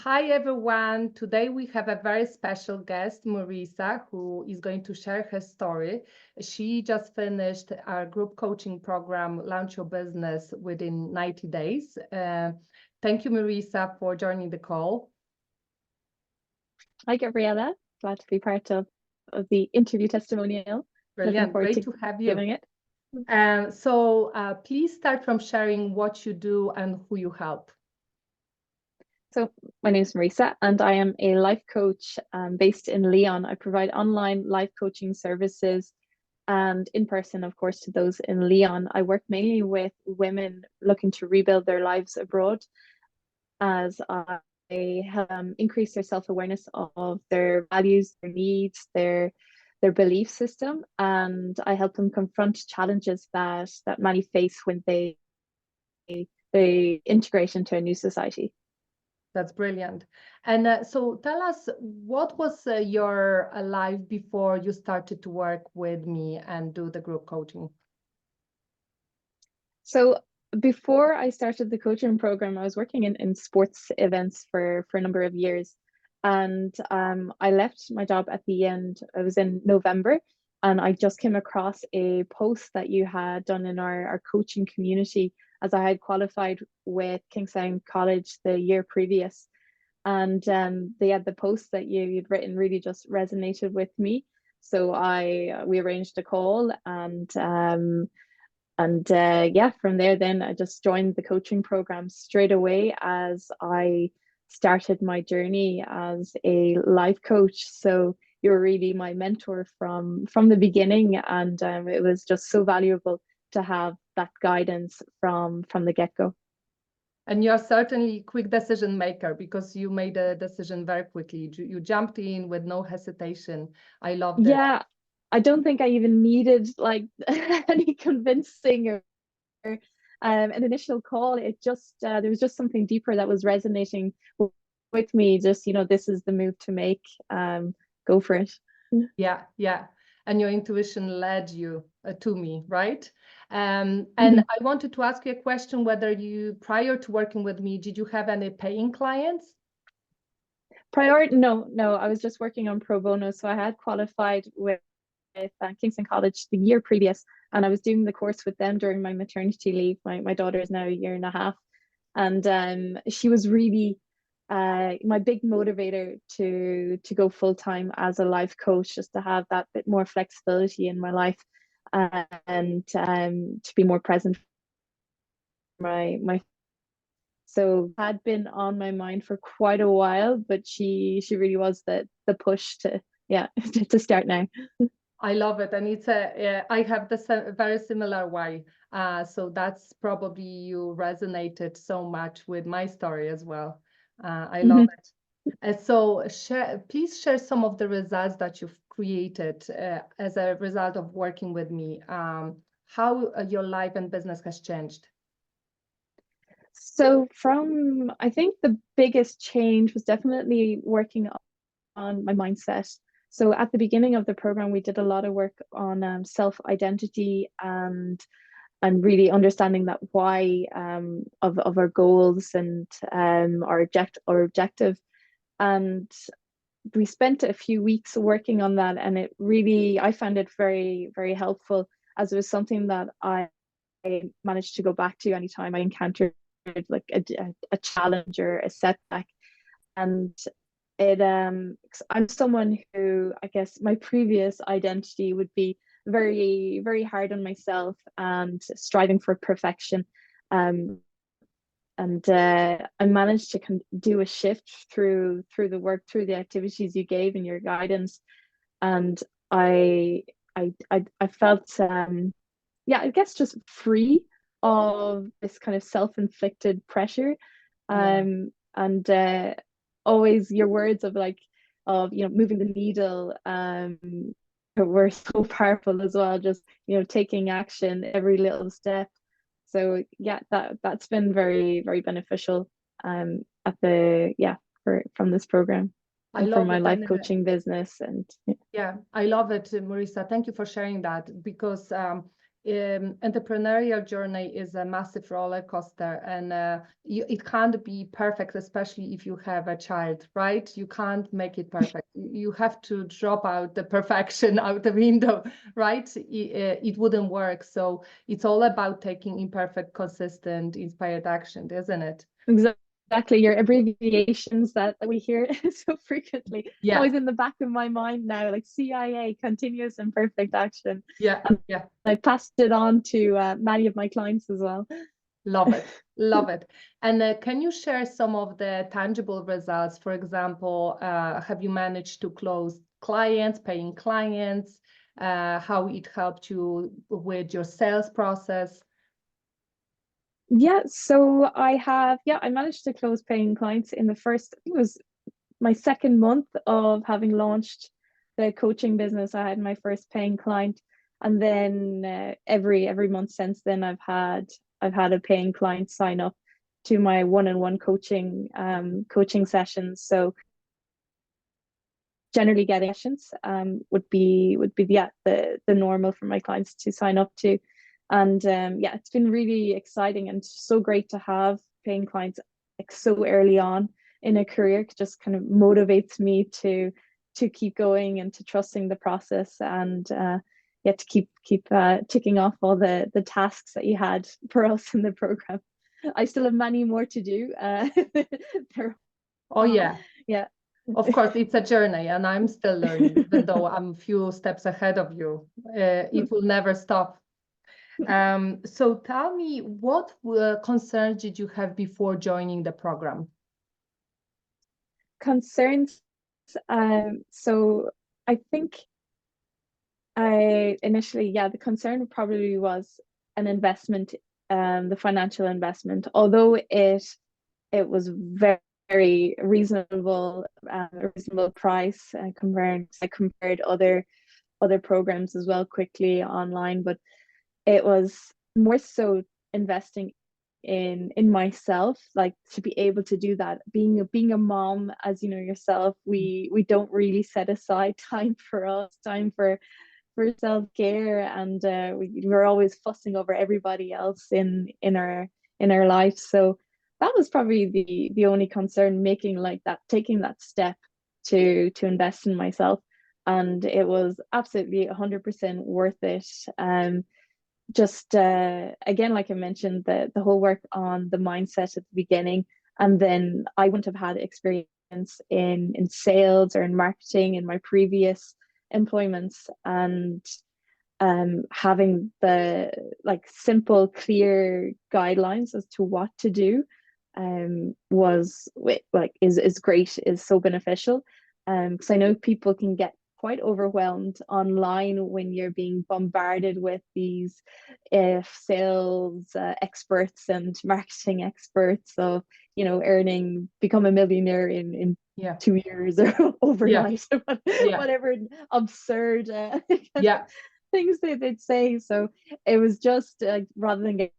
Hi everyone. Today we have a very special guest, Muiriosa, who is going to share her story. She just finished our group coaching program, Launch Your Business Within 90 Days. Thank you, Muiriosa, for joining the call. Hi, Gabriella. Glad to be part of the interview testimonial. Brilliant. Great to have you. Giving it. Please start from sharing what you do and who you help. So my name is Marisa and I am a life coach based in Lyon. I provide online life coaching services and in person, of course, to those in Lyon. I work mainly with women looking to rebuild their lives abroad as I help increase their self-awareness of their values, their needs, their belief system, and I help them confront challenges that many face when they integrate into a new society. That's brilliant. And so tell us, what was your life before you started to work with me and do the group coaching? So before I started the coaching program, I was working in sports events for a number of years. And I left my job at the end. It was in November. And I just came across a post that you had done in our coaching community as I had qualified with Kingstown College the year previous. And the post that you'd written really just resonated with me. So we arranged a call and from there, then I just joined the coaching program straight away as I started my journey as a life coach. So you're really my mentor from the beginning, and it was just so valuable to have that guidance from the get-go. And you're certainly a quick decision maker because you made a decision very quickly. You jumped in with no hesitation. I loved it. Yeah, I don't think I even needed like any convincing or an initial call. It just there was just something deeper that was resonating with me. Just, this is the move to make. Go for it. Yeah. And your intuition led you to me, right? And I wanted to ask you a question, whether prior to working with me, did you have any paying clients? No, I was just working on pro bono. So I had qualified with Kingston College the year previous, and I was doing the course with them during my maternity leave. My daughter is now a year and a half, and she was really my big motivator to go full time as a life coach, just to have that bit more flexibility in my life and to be more present for my. So had been on my mind for quite a while, but she really was the push to to start now. I love it, and I have the very similar why. So that's probably you resonated so much with my story as well. I love it. So please share some of the results that you've created as a result of working with me. How your life and business has changed. So I think the biggest change was definitely working on my mindset. So at the beginning of the program, we did a lot of work on self-identity and really understanding that why of our goals and our objective. And we spent a few weeks working on that, and I found it very, very helpful, as it was something that I managed to go back to anytime I encountered like a challenge or a setback. And I'm someone who, I guess, my previous identity would be very, very hard on myself and striving for perfection. I managed to do a shift through the work, through the activities you gave in your guidance, and I felt I guess just free of this kind of self-inflicted pressure. And always your words of moving the needle were so powerful as well, just taking action every little step. So that's been very, very beneficial from this program and from my life coaching business. And I love it, Muiriosa. Thank you for sharing that, because entrepreneurial journey is a massive roller coaster, and it can't be perfect, especially if you have a child, right? You can't make it perfect. You have to drop out the perfection out the window, right? It wouldn't work. So it's all about taking imperfect, consistent, inspired action, isn't it? Exactly, your abbreviations that we hear so frequently. It's Yeah, always in the back of my mind now, like CIA, continuous imperfect action. yeah, And yeah. I passed it on to many of my clients as well. Love it. Love it. And can you share some of the tangible results? For example, have you managed to close clients, paying clients, how it helped you with your sales process? Yeah, so I managed to close paying clients in the first, I think it was my second month of having launched the coaching business. I had my first paying client, and then every month since then, I've had a paying client sign up to my one-on-one coaching sessions. So generally getting sessions would be the normal for my clients to sign up to. And yeah, it's been really exciting and so great to have paying clients like so early on in a career. It just kind of motivates me to keep going and to trusting the process, and yeah, to keep ticking off all the tasks that you had for us in the program. I still have many more to do. Oh, yeah. Yeah. Of course, it's a journey, and I'm still learning, even though I'm a few steps ahead of you. It will never stop. So tell me, what concerns did you have before joining the program? Concerns. So I think I initially, yeah, the concern probably was an investment, the financial investment, although it was very reasonable, a reasonable price, I compared other programs as well quickly online, but it was more so investing in myself, like to be able to do that. Being a mom, as you know yourself, we don't really set aside time for us, time for self-care, and we're always fussing over everybody else in our life. So that was probably the only concern, making like that, taking that step to invest in myself. And it was absolutely 100% worth it. Just again, like I mentioned, the whole work on the mindset at the beginning, and then I wouldn't have had experience in sales or in marketing in my previous employments, and having the like simple, clear guidelines as to what to do was like is great, is so beneficial. Because I know people can get quite overwhelmed online when you're being bombarded with these sales experts and marketing experts of, become a millionaire in Yeah, 2 years or yeah, overnight, yeah, whatever absurd yeah. things they'd say. So it was just rather than get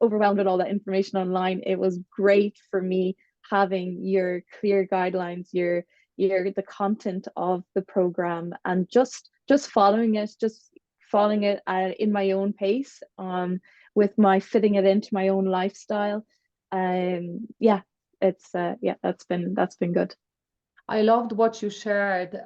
overwhelmed with all that information online, it was great for me having your clear guidelines, your the content of the program, and just following it in my own pace, with my fitting it into my own lifestyle. Yeah, it's yeah, that's been good. I loved what you shared.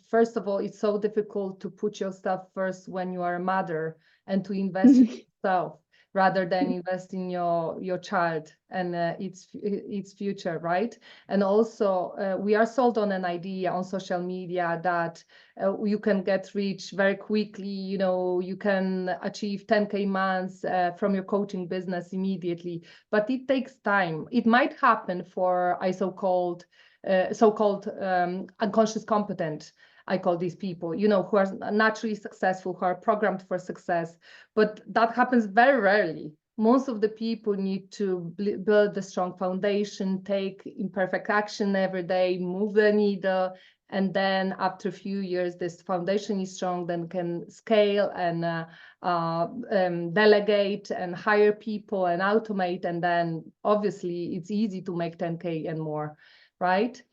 First of all, it's so difficult to put yourself first when you are a mother and to invest in yourself rather than invest in your child and its future, right? And also, we are sold on an idea on social media that you can get rich very quickly. You can achieve 10K months from your coaching business immediately, but it takes time. It might happen for so-called unconscious competent, I call these people, who are naturally successful, who are programmed for success. But that happens very rarely. Most of the people need to build a strong foundation, take imperfect action every day, move the needle, and then after a few years, this foundation is strong, then can scale and delegate and hire people and automate. And then obviously it's easy to make 10K and more, right?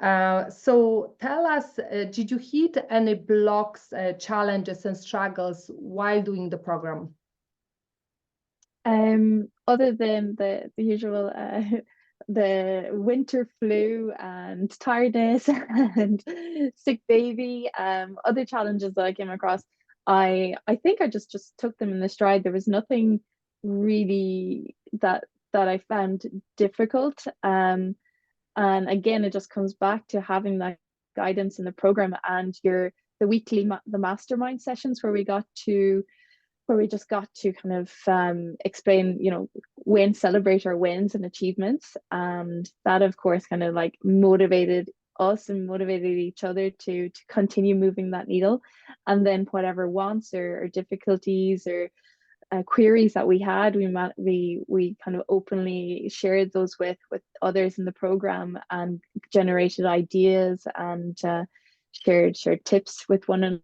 So tell us, did you hit any blocks, challenges, and struggles while doing the program? Other than the usual the winter flu and tiredness and sick baby, other challenges that I came across, I think I just took them in the stride. There was nothing really that I found difficult. And again, it just comes back to having that guidance in the program and the weekly the mastermind sessions where we just got to kind of explain, celebrate our wins and achievements. And that, of course, kind of like motivated us and motivated each other to continue moving that needle. And then whatever wants or difficulties or queries that we had, we kind of openly shared those with others in the program and generated ideas and shared tips with one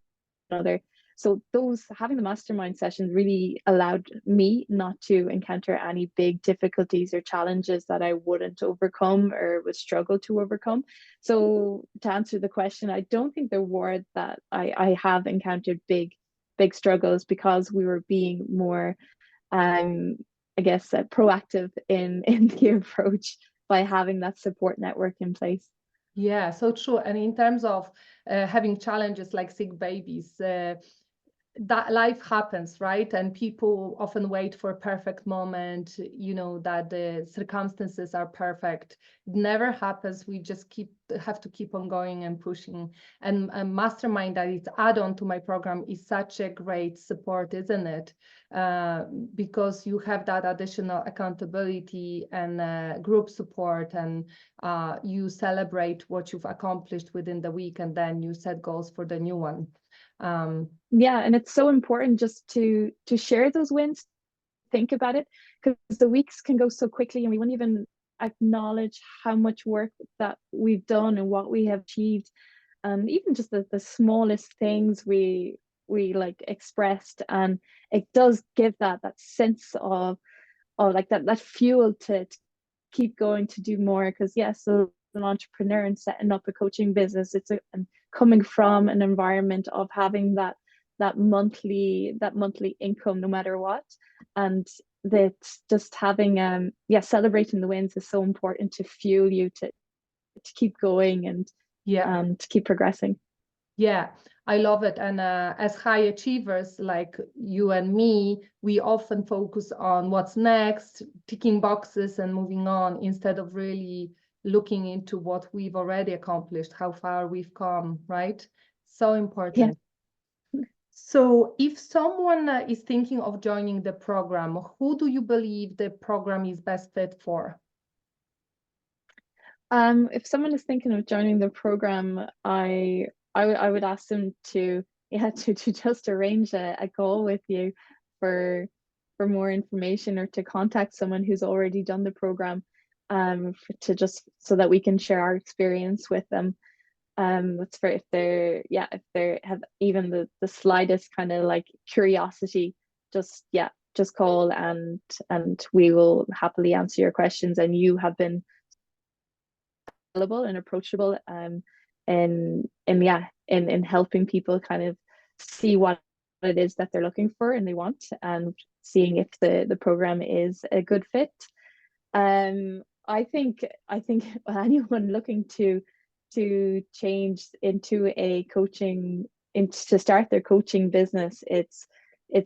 another. So those having the mastermind sessions really allowed me not to encounter any big difficulties or challenges that I wouldn't overcome or would struggle to overcome. So to answer the question, I don't think there were that I have encountered big struggles because we were being more I guess proactive in the approach by having that support network in place. Yeah, so true. And in terms of having challenges like sick babies, that life happens, right? And people often wait for a perfect moment, that the circumstances are perfect. It never happens. We just have to keep on going and pushing. And Mastermind, that it's add-on to my program, is such a great support, isn't it? Because you have that additional accountability and group support, and you celebrate what you've accomplished within the week, and then you set goals for the new one. Yeah, and it's so important just to share those wins, think about it, because the weeks can go so quickly and we won't even acknowledge how much work that we've done and what we have achieved. And even just the smallest things we like expressed, and it does give that sense of like that fuel to keep going, to do more. Because yes, so an entrepreneur and setting up a coaching business, and coming from an environment of having that monthly income no matter what, and that just having celebrating the wins is so important to fuel you to keep going and to keep progressing. Yeah, I love it. And as high achievers like you and me, we often focus on what's next, ticking boxes and moving on, instead of really looking into what we've already accomplished, how far we've come, right? So important. Yeah. So if someone is thinking of joining the program, who do you believe the program is best fit for? If someone is thinking of joining the program, I would ask them to to just arrange a call with you for more information, or to contact someone who's already done the program, to just so that we can share our experience with them. That's for if they have even the slightest kind of like curiosity, just call, and we will happily answer your questions. And you have been available and approachable, in helping people kind of see what it is that they're looking for and they want, and seeing if the program is a good fit. I think anyone looking to change into a coaching, to start their coaching business, it's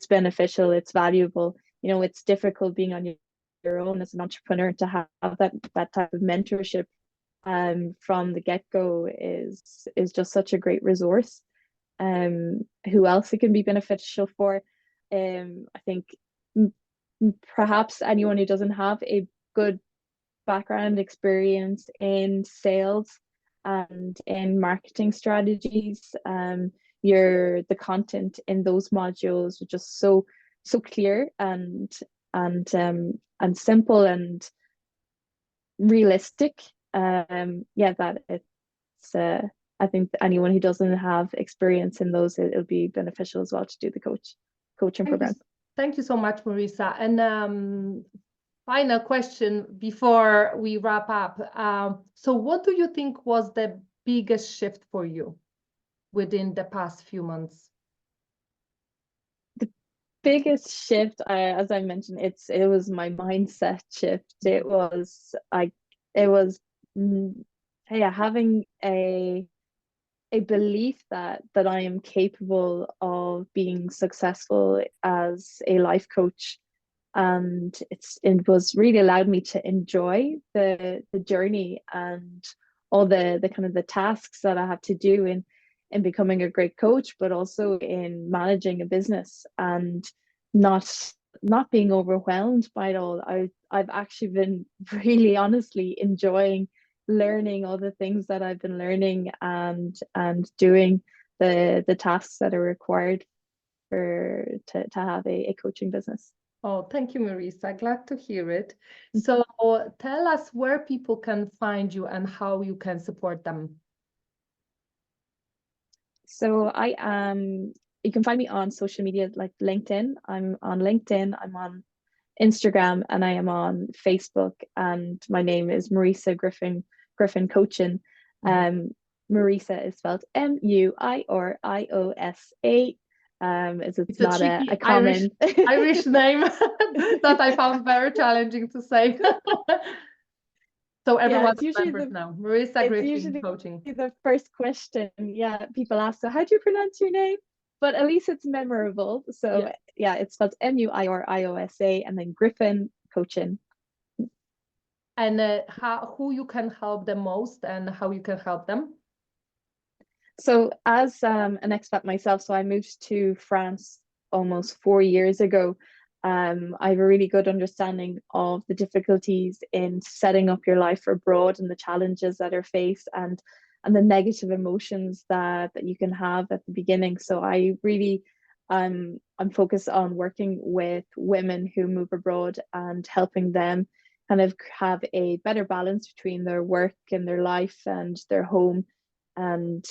beneficial, it's valuable. It's difficult being on your own as an entrepreneur. To have that type of mentorship from the get-go is just such a great resource. Who else it can be beneficial for? I think perhaps anyone who doesn't have a good background experience in sales and in marketing strategies. The content in those modules are just so clear and simple and realistic. That it's I think anyone who doesn't have experience in those, it'll be beneficial as well to do the coaching program. Thank you so much, Muiríosa. And final question before we wrap up. So what do you think was the biggest shift for you within the past few months? The biggest shift, as I mentioned, it was my mindset shift. It was having a belief that I am capable of being successful as a life coach, and it was really allowed me to enjoy the journey and all the kind of the tasks that I have to do in becoming a great coach, but also in managing a business and not being overwhelmed by it all. I've actually been really honestly enjoying learning all the things that I've been learning and doing the tasks that are required to have a coaching business. Oh, thank you, Muiríosa. Glad to hear it. So tell us where people can find you and how you can support them. So you can find me on social media like LinkedIn. I'm on LinkedIn, I'm on Instagram, and I am on Facebook. And my name is Muiríosa Griffin Coaching. Muiríosa is spelled Muiriosa. It's not a common Irish name that I found very challenging to say. So everyone remembers now. Muiríosa Griffin Coaching. The first question, people ask, so how do you pronounce your name? But at least it's memorable. So it's spelled Muiriosa and then Griffin Coaching. And who you can help the most and how you can help them? So as an expat myself, so I moved to France almost 4 years ago. I have a really good understanding of the difficulties in setting up your life abroad and the challenges that are faced and the negative emotions that you can have at the beginning. So I really I'm focused on working with women who move abroad and helping them kind of have a better balance between their work and their life and their home, and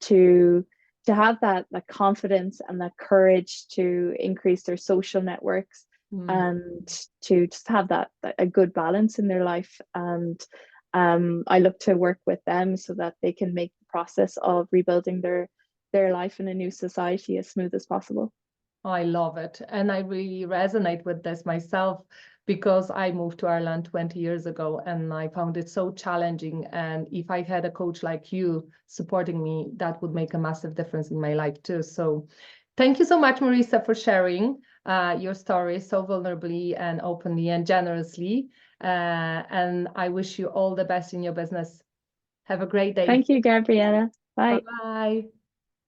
to have that confidence and that courage to increase their social networks and to just have that a good balance in their life. And I look to work with them so that they can make the process of rebuilding their life in a new society as smooth as possible. I love it. And I really resonate with this myself because I moved to Ireland 20 years ago and I found it so challenging. And if I had a coach like you supporting me, that would make a massive difference in my life too. So thank you so much, Muiríosa, for sharing your story so vulnerably and openly and generously. And I wish you all the best in your business. Have a great day. Thank you, Gabriella. Bye. Bye-bye.